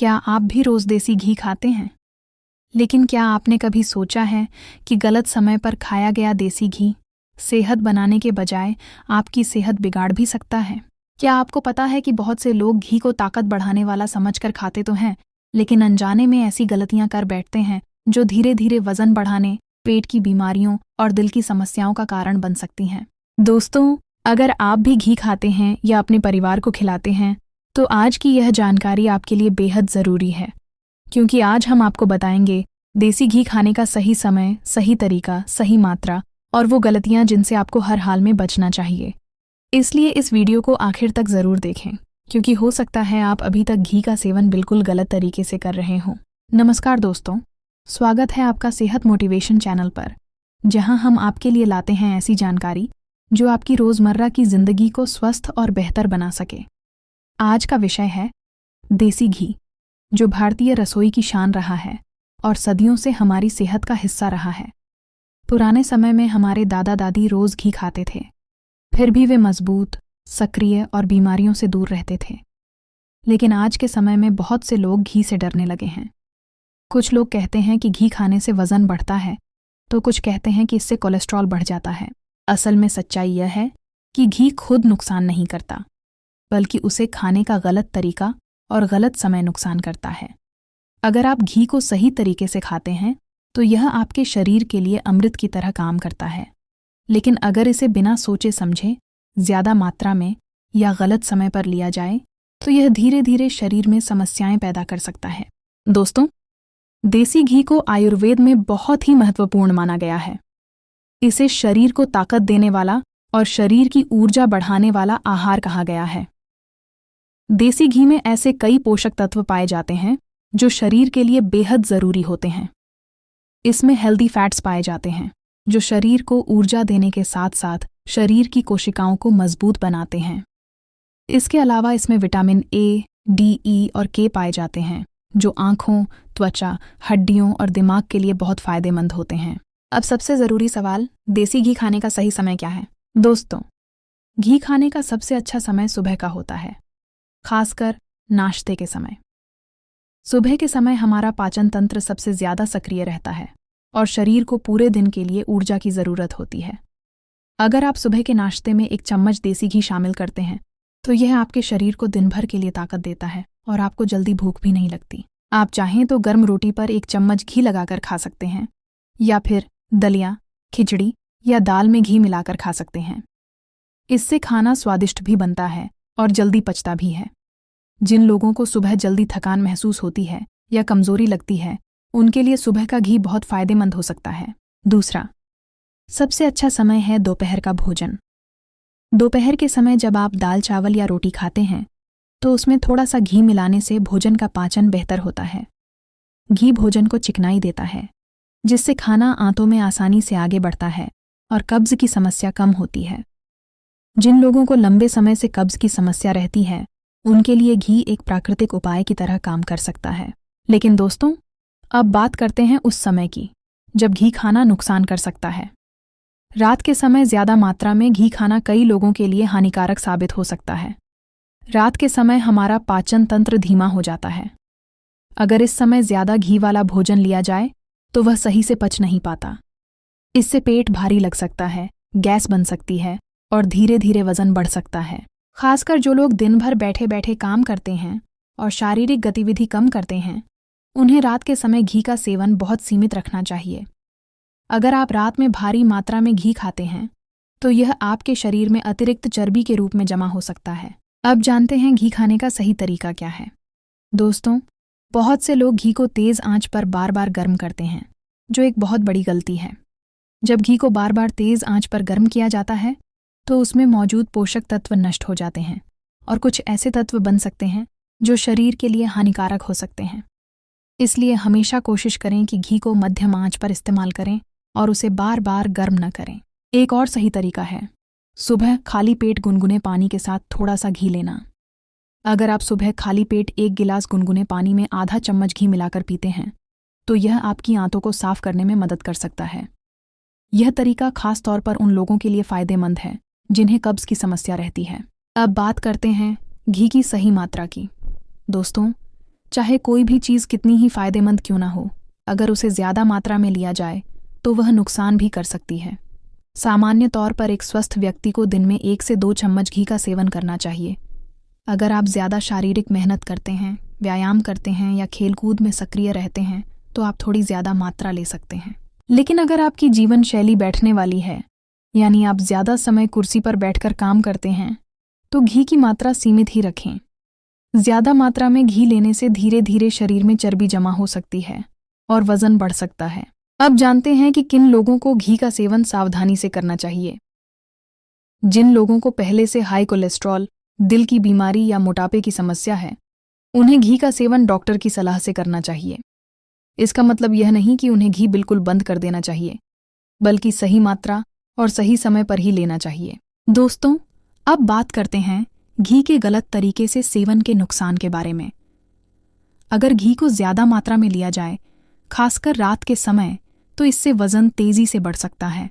क्या आप भी रोज देसी घी खाते हैं? लेकिन क्या आपने कभी सोचा है कि गलत समय पर खाया गया देसी घी सेहत बनाने के बजाय आपकी सेहत बिगाड़ भी सकता है? क्या आपको पता है कि बहुत से लोग घी को ताकत बढ़ाने वाला समझकर खाते तो हैं, लेकिन अनजाने में ऐसी गलतियां कर बैठते हैं जो धीरे धीरे वजन बढ़ाने, पेट की बीमारियों और दिल की समस्याओं का कारण बन सकती हैं। दोस्तों, अगर आप भी घी खाते हैं या अपने परिवार को खिलाते हैं, तो आज की यह जानकारी आपके लिए बेहद ज़रूरी है, क्योंकि आज हम आपको बताएंगे देसी घी खाने का सही समय, सही तरीका, सही मात्रा और वो गलतियां जिनसे आपको हर हाल में बचना चाहिए। इसलिए इस वीडियो को आखिर तक ज़रूर देखें, क्योंकि हो सकता है आप अभी तक घी का सेवन बिल्कुल गलत तरीके से कर रहे हों। नमस्कार दोस्तों, स्वागत है आपका सेहत मोटिवेशन चैनल पर, जहां हम आपके लिए लाते हैं ऐसी जानकारी जो आपकी रोज़मर्रा की ज़िंदगी को स्वस्थ और बेहतर बना सके। आज का विषय है देसी घी, जो भारतीय रसोई की शान रहा है और सदियों से हमारी सेहत का हिस्सा रहा है। पुराने समय में हमारे दादा दादी रोज़ घी खाते थे, फिर भी वे मजबूत, सक्रिय और बीमारियों से दूर रहते थे। लेकिन आज के समय में बहुत से लोग घी से डरने लगे हैं। कुछ लोग कहते हैं कि घी खाने से वज़न बढ़ता है, तो कुछ कहते हैं कि इससे कोलेस्ट्रॉल बढ़ जाता है। असल में सच्चाई यह है कि घी खुद नुकसान नहीं करता, बल्कि उसे खाने का गलत तरीका और गलत समय नुकसान करता है। अगर आप घी को सही तरीके से खाते हैं तो यह आपके शरीर के लिए अमृत की तरह काम करता है। लेकिन अगर इसे बिना सोचे समझे, ज़्यादा मात्रा में या गलत समय पर लिया जाए तो यह धीरे धीरे शरीर में समस्याएं पैदा कर सकता है। दोस्तों, देसी घी को आयुर्वेद में बहुत ही महत्वपूर्ण माना गया है। इसे शरीर को ताकत देने वाला और शरीर की ऊर्जा बढ़ाने वाला आहार कहा गया है। देसी घी में ऐसे कई पोषक तत्व पाए जाते हैं जो शरीर के लिए बेहद ज़रूरी होते हैं। इसमें हेल्दी फैट्स पाए जाते हैं जो शरीर को ऊर्जा देने के साथ साथ शरीर की कोशिकाओं को मजबूत बनाते हैं। इसके अलावा इसमें विटामिन ए, डी, ई और के पाए जाते हैं जो आँखों, त्वचा, हड्डियों और दिमाग के लिए बहुत फ़ायदेमंद होते हैं। अब सबसे ज़रूरी सवाल, देसी घी खाने का सही समय क्या है? दोस्तों, घी खाने का सबसे अच्छा समय सुबह का होता है, खासकर नाश्ते के समय। सुबह के समय हमारा पाचन तंत्र सबसे ज़्यादा सक्रिय रहता है और शरीर को पूरे दिन के लिए ऊर्जा की ज़रूरत होती है। अगर आप सुबह के नाश्ते में 1 चम्मच देसी घी शामिल करते हैं तो यह आपके शरीर को दिन भर के लिए ताकत देता है और आपको जल्दी भूख भी नहीं लगती। आप चाहें तो गर्म रोटी पर 1 चम्मच घी लगाकर खा सकते हैं, या फिर दलिया, खिचड़ी या दाल में घी मिलाकर खा सकते हैं। इससे खाना स्वादिष्ट भी बनता है और जल्दी पचता भी है। जिन लोगों को सुबह जल्दी थकान महसूस होती है या कमज़ोरी लगती है, उनके लिए सुबह का घी बहुत फ़ायदेमंद हो सकता है। दूसरा, सबसे अच्छा समय है दोपहर का भोजन। दोपहर के समय जब आप दाल, चावल या रोटी खाते हैं तो उसमें थोड़ा सा घी मिलाने से भोजन का पाचन बेहतर होता है। घी भोजन को चिकनाई देता है, जिससे खाना आंतों में आसानी से आगे बढ़ता है और कब्ज़ की समस्या कम होती है। जिन लोगों को लंबे समय से कब्ज़ की समस्या रहती है, उनके लिए घी एक प्राकृतिक उपाय की तरह काम कर सकता है। लेकिन दोस्तों, अब बात करते हैं उस समय की जब घी खाना नुकसान कर सकता है। रात के समय ज़्यादा मात्रा में घी खाना कई लोगों के लिए हानिकारक साबित हो सकता है। रात के समय हमारा पाचन तंत्र धीमा हो जाता है। अगर इस समय ज़्यादा घी वाला भोजन लिया जाए तो वह सही से पच नहीं पाता। इससे पेट भारी लग सकता है, गैस बन सकती है और धीरे धीरे वज़न बढ़ सकता है। खासकर जो लोग दिन भर बैठे बैठे काम करते हैं और शारीरिक गतिविधि कम करते हैं, उन्हें रात के समय घी का सेवन बहुत सीमित रखना चाहिए। अगर आप रात में भारी मात्रा में घी खाते हैं तो यह आपके शरीर में अतिरिक्त चर्बी के रूप में जमा हो सकता है। अब जानते हैं घी खाने का सही तरीका क्या है। दोस्तों, बहुत से लोग घी को तेज़ आंच पर बार बार गर्म करते हैं, जो एक बहुत बड़ी गलती है। जब घी को बार बार तेज़ आंच पर गर्म किया जाता है तो उसमें मौजूद पोषक तत्व नष्ट हो जाते हैं और कुछ ऐसे तत्व बन सकते हैं जो शरीर के लिए हानिकारक हो सकते हैं। इसलिए हमेशा कोशिश करें कि घी को मध्यम आंच पर इस्तेमाल करें और उसे बार बार गर्म न करें। एक और सही तरीका है सुबह खाली पेट गुनगुने पानी के साथ थोड़ा सा घी लेना। अगर आप सुबह खाली पेट 1 गिलास गुनगुने पानी में आधा चम्मच घी मिलाकर पीते हैं तो यह आपकी आंतों को साफ करने में मदद कर सकता है। यह तरीका खास तौर पर उन लोगों के लिए फ़ायदेमंद है जिन्हें कब्ज़ की समस्या रहती है। अब बात करते हैं घी की सही मात्रा की। दोस्तों, चाहे कोई भी चीज़ कितनी ही फायदेमंद क्यों ना हो, अगर उसे ज़्यादा मात्रा में लिया जाए तो वह नुकसान भी कर सकती है। सामान्य तौर पर एक स्वस्थ व्यक्ति को दिन में 1 से 2 चम्मच घी का सेवन करना चाहिए। अगर आप ज़्यादा शारीरिक मेहनत करते हैं, व्यायाम करते हैं या खेलकूद में सक्रिय रहते हैं तो आप थोड़ी ज़्यादा मात्रा ले सकते हैं। लेकिन अगर आपकी जीवन शैली बैठने वाली है, यानी आप ज़्यादा समय कुर्सी पर बैठकर काम करते हैं, तो घी की मात्रा सीमित ही रखें। ज़्यादा मात्रा में घी लेने से धीरे धीरे शरीर में चर्बी जमा हो सकती है और वजन बढ़ सकता है। अब जानते हैं कि किन लोगों को घी का सेवन सावधानी से करना चाहिए। जिन लोगों को पहले से हाई कोलेस्ट्रॉल, दिल की बीमारी या मोटापे की समस्या है, उन्हें घी का सेवन डॉक्टर की सलाह से करना चाहिए। इसका मतलब यह नहीं कि उन्हें घी बिल्कुल बंद कर देना चाहिए, बल्कि सही मात्रा और सही समय पर ही लेना चाहिए। दोस्तों, अब बात करते हैं घी के गलत तरीके से सेवन के नुकसान के बारे में। अगर घी को ज़्यादा मात्रा में लिया जाए, खासकर रात के समय, तो इससे वज़न तेज़ी से बढ़ सकता है।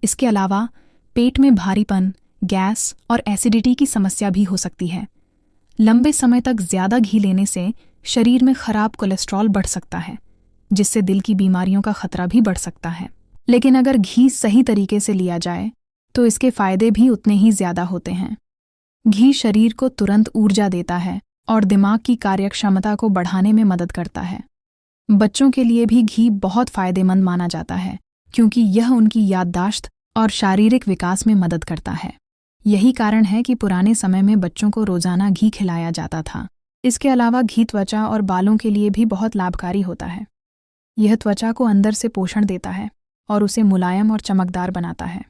इसके अलावा पेट में भारीपन, गैस और एसिडिटी की समस्या भी हो सकती है। लंबे समय तक ज़्यादा घी लेने से शरीर में खराब कोलेस्ट्रॉल बढ़ सकता है, जिससे दिल की बीमारियों का खतरा भी बढ़ सकता है। लेकिन अगर घी सही तरीके से लिया जाए तो इसके फायदे भी उतने ही ज़्यादा होते हैं। घी शरीर को तुरंत ऊर्जा देता है और दिमाग की कार्यक्षमता को बढ़ाने में मदद करता है। बच्चों के लिए भी घी बहुत फायदेमंद माना जाता है, क्योंकि यह उनकी याददाश्त और शारीरिक विकास में मदद करता है। यही कारण है कि पुराने समय में बच्चों को रोजाना घी खिलाया जाता था। इसके अलावा घी त्वचा और बालों के लिए भी बहुत लाभकारी होता है। यह त्वचा को अंदर से पोषण देता है और उसे मुलायम और चमकदार बनाता है।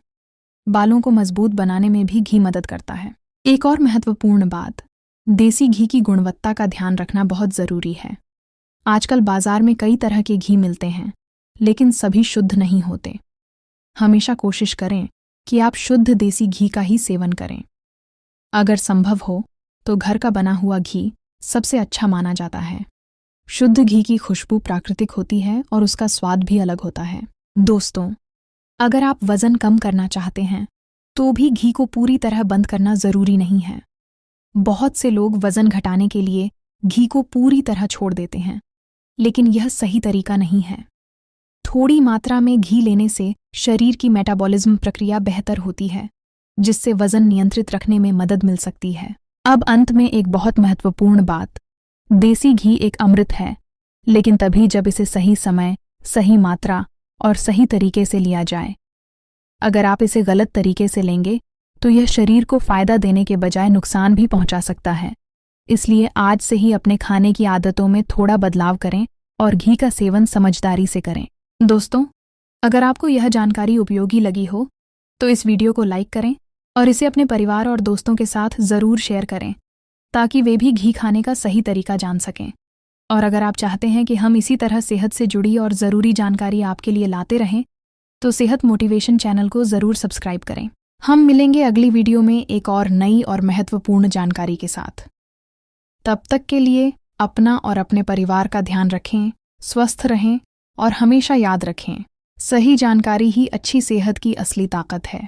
बालों को मजबूत बनाने में भी घी मदद करता है। एक और महत्वपूर्ण बात, देसी घी की गुणवत्ता का ध्यान रखना बहुत ज़रूरी है। आजकल बाजार में कई तरह के घी मिलते हैं, लेकिन सभी शुद्ध नहीं होते। हमेशा कोशिश करें कि आप शुद्ध देसी घी का ही सेवन करें। अगर संभव हो तो घर का बना हुआ घी सबसे अच्छा माना जाता है। शुद्ध घी की खुशबू प्राकृतिक होती है और उसका स्वाद भी अलग होता है। दोस्तों, अगर आप वज़न कम करना चाहते हैं तो भी घी को पूरी तरह बंद करना ज़रूरी नहीं है। बहुत से लोग वज़न घटाने के लिए घी को पूरी तरह छोड़ देते हैं, लेकिन यह सही तरीका नहीं है। थोड़ी मात्रा में घी लेने से शरीर की मेटाबॉलिज्म प्रक्रिया बेहतर होती है, जिससे वज़न नियंत्रित रखने में मदद मिल सकती है। अब अंत में एक बहुत महत्वपूर्ण बात, देसी घी एक अमृत है, लेकिन तभी जब इसे सही समय, सही मात्रा और सही तरीके से लिया जाए। अगर आप इसे गलत तरीके से लेंगे तो यह शरीर को फ़ायदा देने के बजाय नुकसान भी पहुंचा सकता है। इसलिए आज से ही अपने खाने की आदतों में थोड़ा बदलाव करें और घी का सेवन समझदारी से करें। दोस्तों, अगर आपको यह जानकारी उपयोगी लगी हो तो इस वीडियो को लाइक करें और इसे अपने परिवार और दोस्तों के साथ ज़रूर शेयर करें, ताकि वे भी घी खाने का सही तरीका जान सकें। और अगर आप चाहते हैं कि हम इसी तरह सेहत से जुड़ी और ज़रूरी जानकारी आपके लिए लाते रहें, तो सेहत मोटिवेशन चैनल को ज़रूर सब्सक्राइब करें। हम मिलेंगे अगली वीडियो में एक और नई और महत्वपूर्ण जानकारी के साथ। तब तक के लिए अपना और अपने परिवार का ध्यान रखें, स्वस्थ रहें और हमेशा याद रखें, सही जानकारी ही अच्छी सेहत की असली ताकत है।